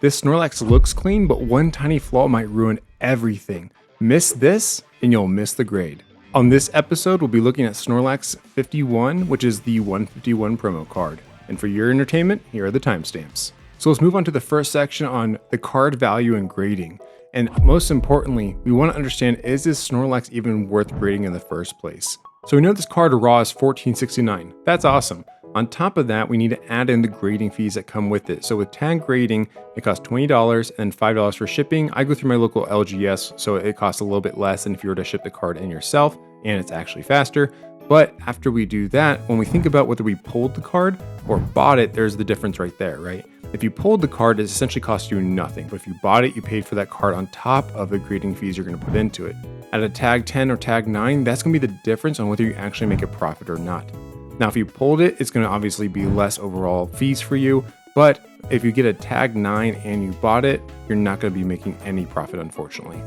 This Snorlax looks clean, but one tiny flaw might ruin everything. Miss this, and you'll miss the grade. On this episode, we'll be looking at Snorlax 51, which is the 151 promo card. And for your entertainment, here are the timestamps. So let's move on to the first section on the card value and grading. And most importantly, we want to understand, is this Snorlax even worth grading in the first place? So we know this card raw is $14.69. That's awesome. On top of that, we need to add in the grading fees that come with it. So with TAGGrading, it costs $20 and $5 for shipping. I go through my local LGS, so it costs a little bit less than if you were to ship the card in yourself, and it's actually faster. But after we do that, when we think about whether we pulled the card or bought it, there's the difference right there, right? If you pulled the card, it essentially costs you nothing. But if you bought it, you paid for that card on top of the grading fees you're going to put into it. At a tag 10 or tag 9, that's going to be the difference on whether you actually make a profit or not. Now, if you pulled it, it's going to obviously be less overall fees for you. But if you get a tag 9 and you bought it, you're not going to be making any profit, unfortunately.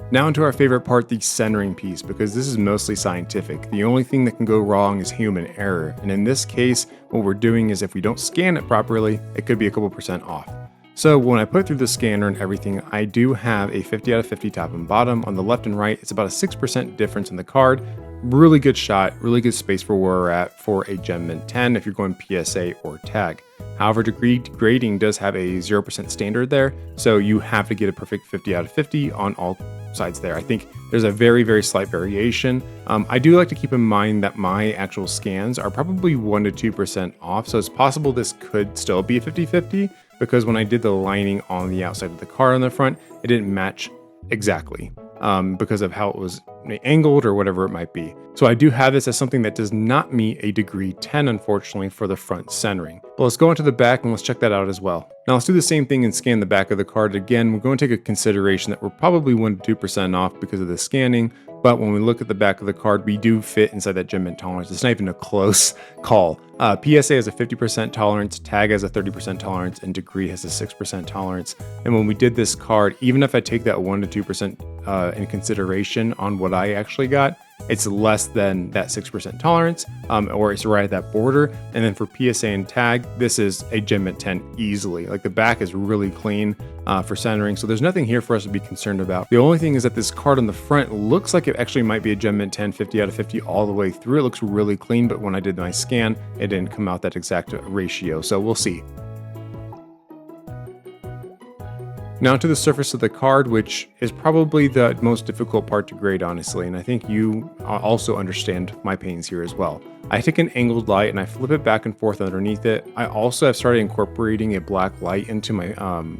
Now into our favorite part, the centering piece, because this is mostly scientific. The only thing that can go wrong is human error. And in this case, what we're doing is if we don't scan it properly, it could be a couple % off. So when I put through the scanner and everything, I do have a 50 out of 50 top and bottom. On the left and right, it's about a 6% difference in the card. Really good shot, really good space for where we're at for a Gem Mint 10 if you're going PSA or tag. However, DegreeGrading does have a 0% standard there, so you have to get a perfect 50 out of 50 on all sides there. I think there's a very, very slight variation. I do like to keep in mind that my actual scans are probably 1 to 2% off, so it's possible this could still be a 50-50, because when I did the lining on the outside of the card on the front, it didn't match exactly because of how it was angled or whatever it might be. So I do have this as something that does not meet a degree 10, unfortunately, for the front centering. But let's go into the back and let's check that out as well. Now let's do the same thing and scan the back of the card. Again, we're going to take a consideration that we're probably 1 to 2% off because of the scanning. But when we look at the back of the card, we do fit inside that Gem Mint tolerance. It's not even a close call. PSA has a 50% tolerance, Tag has a 30% tolerance, and Degree has a 6% tolerance. And when we did this card, even if I take that 1 to 2% in consideration on what I actually got, it's less than that 6% tolerance, or it's right at that border. And then for PSA and Tag, this is a Gem Mint 10 easily. Like the back is really clean for centering, so there's nothing here for us to be concerned about. The only thing is that this card on the front looks like it actually might be a Gem Mint 10 50 out of 50 all the way through. It looks really clean, but when I did my scan, it didn't come out that exact ratio, so we'll see. Now to the surface of the card, which is probably the most difficult part to grade, honestly, and I think you also understand my pains here as well. I take an angled light and I flip it back and forth underneath it. I also have started incorporating a black light into my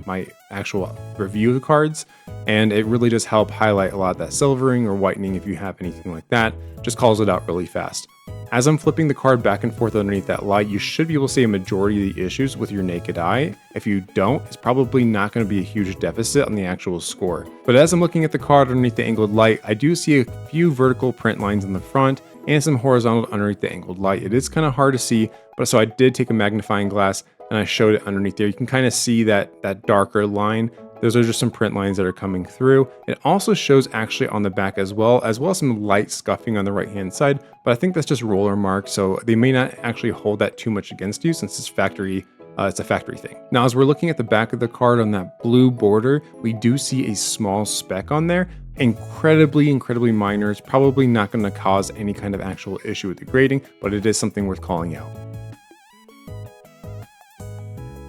my actual review of the cards, and it really does help highlight a lot of that silvering or whitening if you have anything like that. Just calls it out really fast. As I'm flipping the card back and forth underneath that light, you should be able to see a majority of the issues with your naked eye. If you don't, it's probably not going to be a huge deficit on the actual score. But as I'm looking at the card underneath the angled light, I do see a few vertical print lines in the front and some horizontal underneath the angled light. It is kind of hard to see, but so I did take a magnifying glass and I showed it underneath there. You can kind of see that darker line. Those are just some print lines that are coming through. It also shows actually on the back as well as some light scuffing on the right hand side, but I think that's just roller marks, so they may not actually hold that too much against you since it's factory. It's a factory thing. Now, as we're looking at the back of the card on that blue border, we do see a small speck on there. Incredibly minor. It's probably not going to cause any kind of actual issue with the grading, but it is something worth calling out.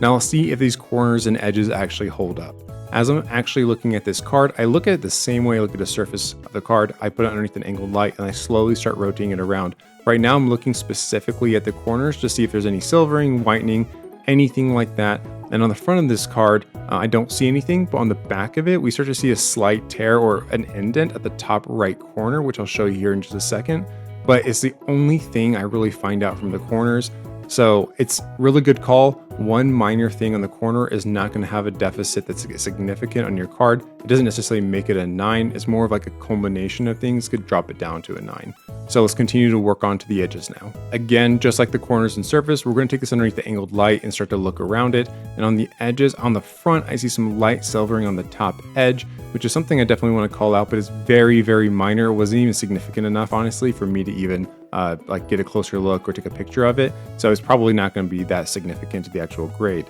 Now I'll see if these corners and edges actually hold up. As I'm actually looking at this card, I look at it the same way I look at the surface of the card. I put it underneath an angled light and I slowly start rotating it around. Right now I'm looking specifically at the corners to see if there's any silvering, whitening, anything like that. And on the front of this card, I don't see anything, but on the back of it, we start to see a slight tear or an indent at the top right corner, which I'll show you here in just a second. But it's the only thing I really find out from the corners. So it's really good call. One minor thing on the corner is not going to have a deficit that's significant on your card. It doesn't necessarily make it a 9. It's more of like a culmination of things could drop it down to a 9. So let's continue to work on to the edges now. Again, just like the corners and surface, we're going to take this underneath the angled light and start to look around it. And on the edges, on the front, I see some light silvering on the top edge, which is something I definitely want to call out, but it's very, very minor. It wasn't even significant enough, honestly, for me to even like get a closer look or take a picture of it. So it's probably not going to be that significant to the actual grade.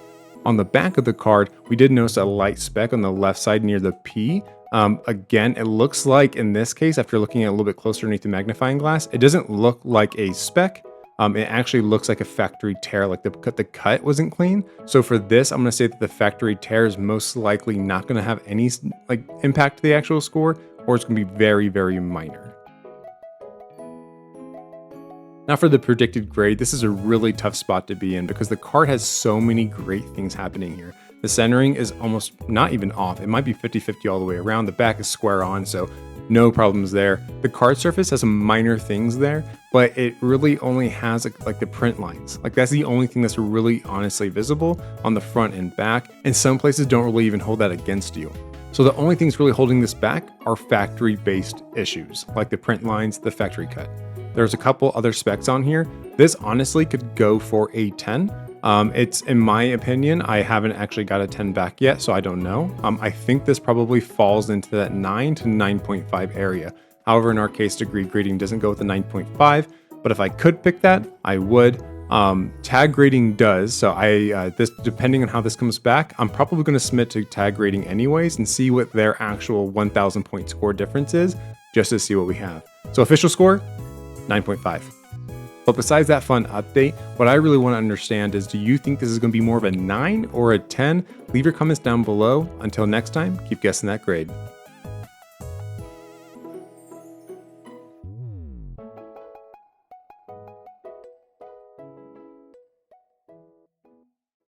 On the back of the card, we did notice a light speck on the left side near the P. Again, it looks like in this case, after looking at a little bit closer underneath the magnifying glass, it doesn't look like a speck. It actually looks like a factory tear, like the cut wasn't clean. So for this, I'm going to say that the factory tear is most likely not going to have any like impact to the actual score, or it's going to be very, very minor. Now for the predicted grade, this is a really tough spot to be in because the card has so many great things happening here. The centering is almost not even off. It might be 50-50 all the way around. The back is square on, so no problems there. The card surface has some minor things there, but it really only has like the print lines. Like that's the only thing that's really honestly visible on the front and back, and some places don't really even hold that against you. So the only things really holding this back are factory-based issues, like the print lines, the factory cut. There's a couple other specs on here. This honestly could go for a 10. It's, in my opinion, I haven't actually got a 10 back yet, so I don't know. I think this probably falls into that 9 to 9.5 area. However, in our case, DegreeGrading doesn't go with the 9.5, but if I could pick that, I would. TAGGrading does, so this, depending on how this comes back, I'm probably going to submit to TAGGrading anyways and see what their actual 1,000 point score difference is, just to see what we have. So official score, 9.5. But besides that fun update, what I really want to understand is, do you think this is going to be more of a 9 or a 10? Leave your comments down below. Until next time, keep guessing that grade.